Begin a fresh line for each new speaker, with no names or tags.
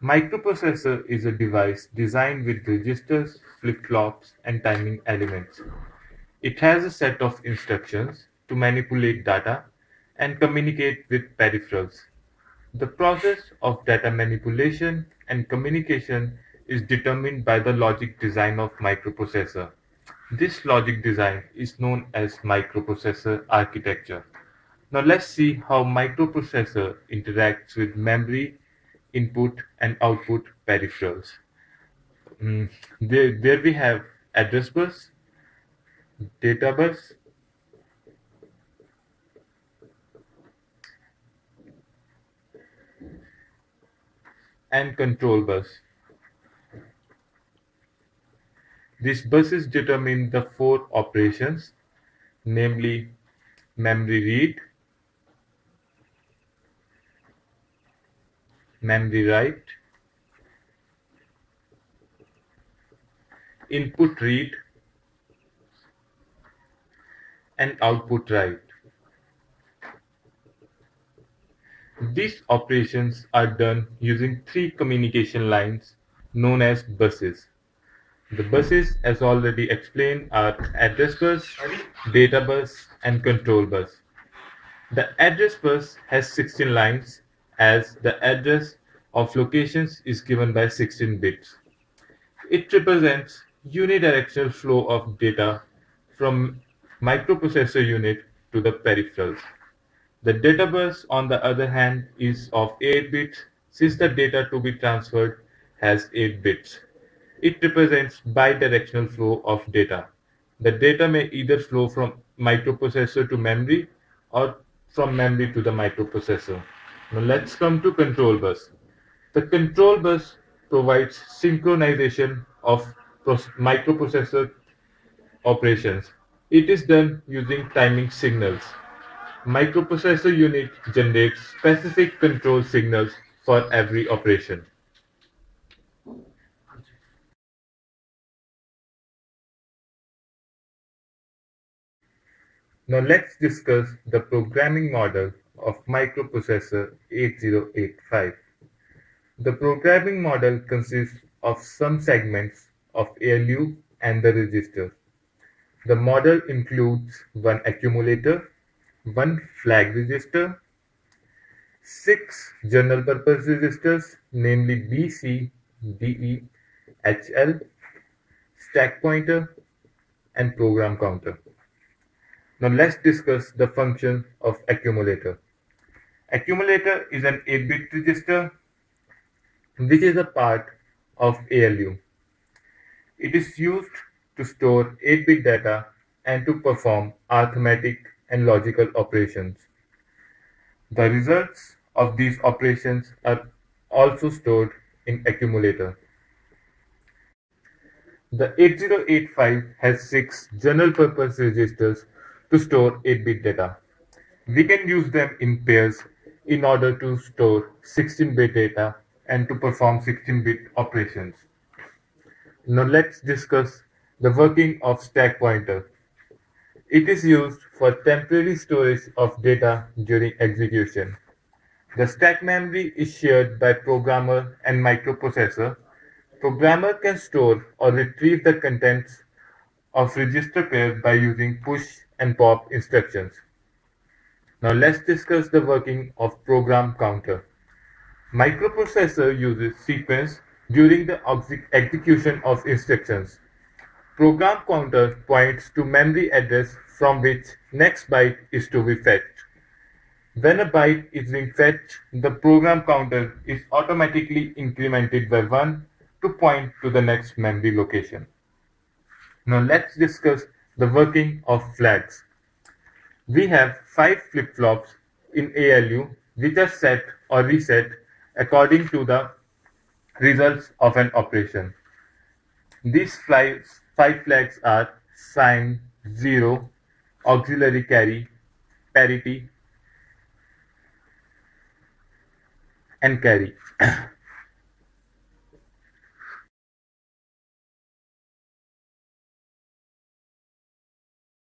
Microprocessor is a device designed with registers, flip-flops, and timing elements. It has a set of instructions to manipulate data and communicate with peripherals. The process of data manipulation and communication is determined by the logic design of microprocessor. This logic design is known as microprocessor architecture. Now let's see how microprocessor interacts with memory, input and output peripherals. There we have address bus, data bus, and control bus. These buses determine the four operations, namely memory read, memory write, input read, and output write. These operations are done using three communication lines known as buses. The buses, as already explained, are address bus, data bus, and control bus. The address bus has 16 lines as the address of locations is given by 16 bits. It represents unidirectional flow of data from microprocessor unit to the peripherals. The data bus, on the other hand, is of 8 bits since the data to be transferred has 8 bits. It represents bidirectional flow of data. The data may either flow from microprocessor to memory or from memory to the microprocessor. Now let's come to control bus. The control bus provides synchronization of microprocessor operations. It is done using timing signals. Microprocessor unit generates specific control signals for every operation. Now let's discuss the programming model of microprocessor 8085. The programming model consists of some segments of ALU and the register. The model includes one accumulator, one flag register, 6 general purpose registers, namely B, C, D, E, H, L, stack pointer, and program counter. Now let's discuss the function of accumulator. Accumulator is an 8-bit register which is a part of ALU. It is used to store 8-bit data and to perform arithmetic and logical operations. The results of these operations are also stored in accumulator. The 8085 has 6 general purpose registers to store 8-bit data. We can use them in pairs in order to store 16-bit data and to perform 16-bit operations. Now let's discuss the working of stack pointer. It is used for temporary storage of data during execution. The stack memory is shared by programmer and microprocessor. Programmer can store or retrieve the contents of register pairs by using push and pop instructions. Now let's discuss the working of program counter. Microprocessor uses sequence during the execution of instructions. Program counter points to memory address from which next byte is to be fetched. When a byte is being fetched, the program counter is automatically incremented by 1 to point to the next memory location. Now let's discuss the working of flags. We have 5 flip-flops in ALU which are set or reset according to the results of an operation. These 5 flags are sign, 0, auxiliary carry, parity, and carry.